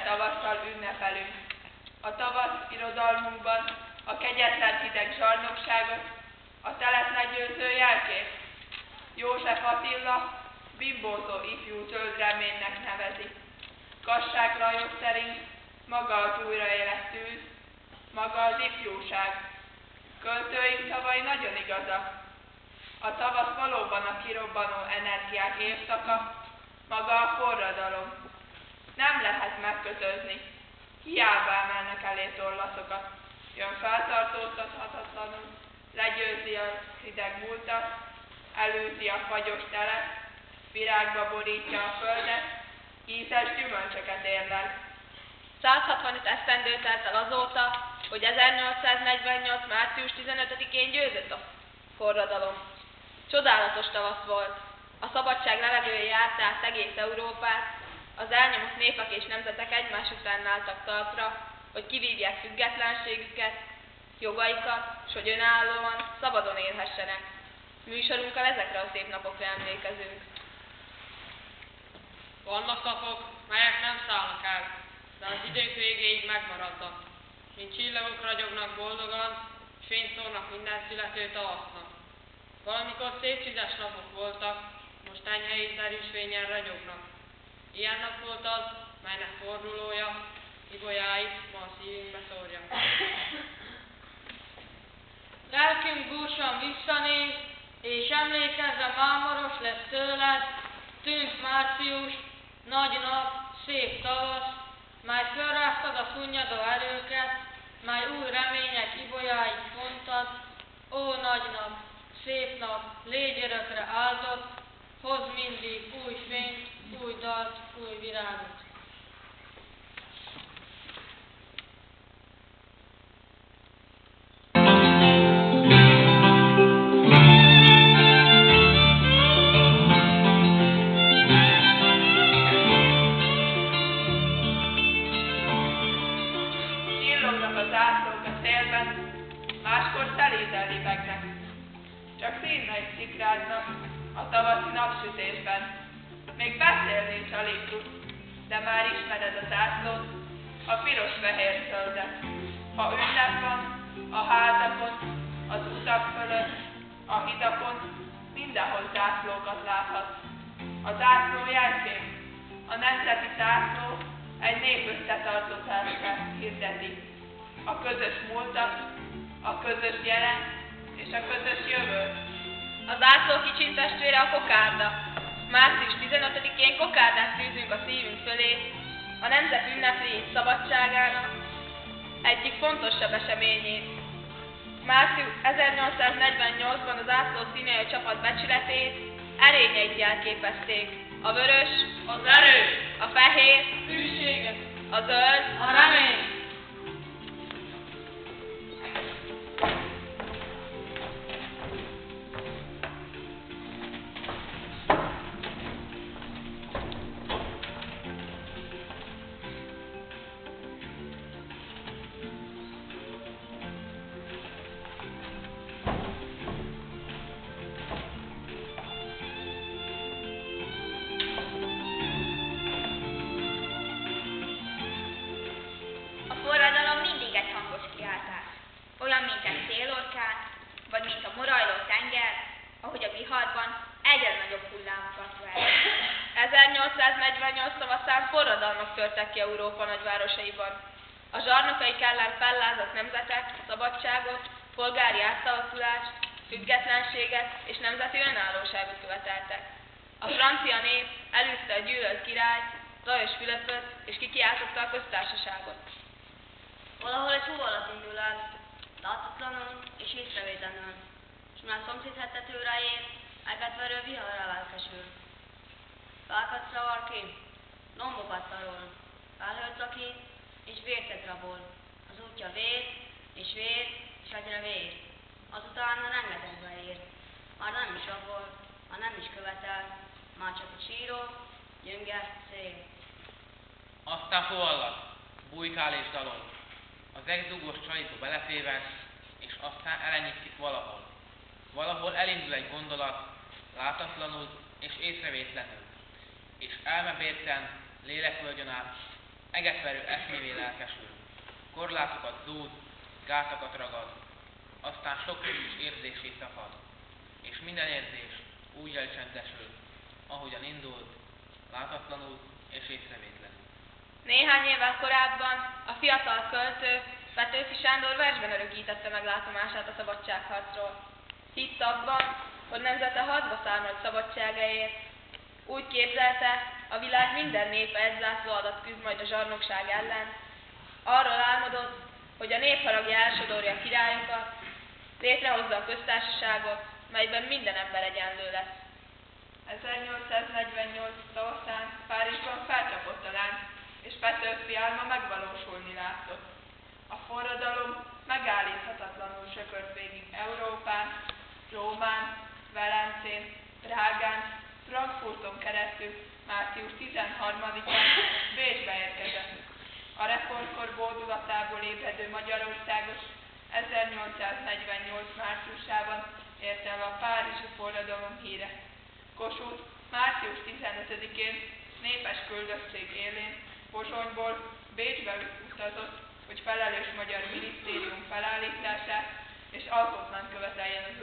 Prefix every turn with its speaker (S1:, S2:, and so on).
S1: minden tavasszal ünnepelünk. A tavasz irodalmunkban a kegyetlen hideg zsarnokságot a telet legyőző jelkép József Attila bimbózó ifjú zöldreménynek nevezi. Kassák Lajos szerint maga az újraélet tűz, maga az ifjúság. Költőink szavai nagyon igazak. A tavasz valóban a kirobbanó energiák évszaka, maga a forradalom. Nem lehet megkötözni, hiába emelnek elé torlaszokat. Jön feltartóztathatatlanul, legyőzi a hideg múltat, elűzi a fagyos telet, virágba borítja a földet, ízes gyümölcsöket érlel.
S2: 165 esztendő telt el azóta, hogy 1848. március 15-én győzött a forradalom. Csodálatos tavasz volt. A szabadság levegője járta át egész Európát, az elnyomott népek és nemzetek egymás után álltak talpra, hogy kivívják függetlenségüket, jogaikat, s hogy önállóan, szabadon élhessenek. Műsorunkkal ezekre a szép napokra emlékezünk.
S3: Vannak napok, melyek nem szállnak el, de az idők végéig megmaradnak. Mint csillagok ragyognak boldogan, s fényt szórnak minden születő tavasznak. Valamikor szép csizes napok voltak, most enyhe észszerűs fényen ragyognak. Ilyen nap volt az, melynek fordulója, ibolyáit ma a szívünkbe szórja.
S4: Lelkünk gúrsan visszanéz, és emlékezve mámoros lesz tőled, tűnt március, nagy nap, szép tavasz, mely fölráztad a szunnyadó erőket, mely új remények ibolyáit fontad. Ó nagy nap, szép nap, légy örökre áldott, hoz mindig új fényt, új dalt, új virágot.
S1: Csillognak a zászlók a szélben, máskor szelíden libegnek. Csak színeit szikráznak a tavaszi napsütésben. Még beszélni is alig tud, de már ismered a zászlót, a piros-fehér földet. Ha ünnep van, a házakon, az utak fölött, a hidakon, mindenhol zászlókat láthatsz. A zászló jelkép, a nemzeti zászló egy nép összetartozását hirdeti. A közös múltat, a közös jelen és a közös jövőt.
S2: A zászló kicsin testvére a kokárda. Március 15-én kokárdát tűzünk a szívünk fölé, a nemzet ünnepléjét szabadságának egyik fontosabb eseményét. Március 1848-ban az zászló színei a csapat becsületét, erényeit jelképezték. A vörös,
S3: Az erő,
S2: a fehér,
S4: Hűséget,
S2: a zöld,
S4: a remény.
S5: A forradalom mindig egy hangos kiáltás, olyan, mint egy szélorkán, vagy mint a morajló tenger, ahogy a viharban egyre nagyobb hullámokat ver.
S2: 1848 tavaszán forradalmak törtek ki Európa nagyvárosaiban. A zsarnokaik ellen fellázadt nemzetek szabadságot, polgári átalakulást, függetlenséget és nemzeti önállóságot követeltek. A francia nép elűzte a gyűlölt királyt, Lajos Fülöpöt és kikiáltotta a köztársaságot.
S6: Valahol egy hó alatt indul el, láthatatlanul és észrevétlenül, és már szomszéd hetetőre ér, elkedverő viharra lelkesül. Fákat szavar ki, lombokat tarol, felhőt szakít, és vértet rabol. Az útja vér, és egyre vér. Azután rengetegbe ér. Már nem is rabol, már nem is követel, már csak a síró, gyönge szél.
S7: Aztán fohallat, bujkál és dalol. Az egzugos csalikba belefével, és aztán elenyítszik valahol. Valahol elindul egy gondolat, látatlanul és észrevétlenül, és elmebérten, lélekvölgyön át, egetverő eszmévé lelkesül. Korlátokat zúd, gátakat ragad, aztán sok is érzésé szakad, és minden érzés úgy elcsendesül, ahogyan indult, látatlanul és észrevétlenül.
S2: Néhány évvel korábban a fiatal költő Petőfi Sándor versben örökítette meg látomását a szabadságharcról. Hitt abban, hogy nemzete hadba száll majd szabadságáért. Úgy képzelte, a világ minden népe egy zászló alatt küzd majd a zsarnokság ellen. Arról álmodott, hogy a nép haragja elsodorja a királyokat, létrehozza a köztársaságot, melyben minden ember egyenlő lesz.
S1: 1848 tavaszán Párizsban felcsapott a láng, és Petőfi álma megvalósulni látszott. A forradalom megállíthatatlanul sökört végig Európán, Rómán, Velencén, Prágán, Frankfurton keresztül március 13-án Bécsbe érkezett. A reformkor bódulatából ébredő Magyarországot 1848 márciusában ért el a párizsi forradalom híre. Kossuth március 15-én népes küldöttség élén Pozsonyból Bécsbe utazott, hogy felelős magyar minisztérium felállítását és alkotmányt követeljen az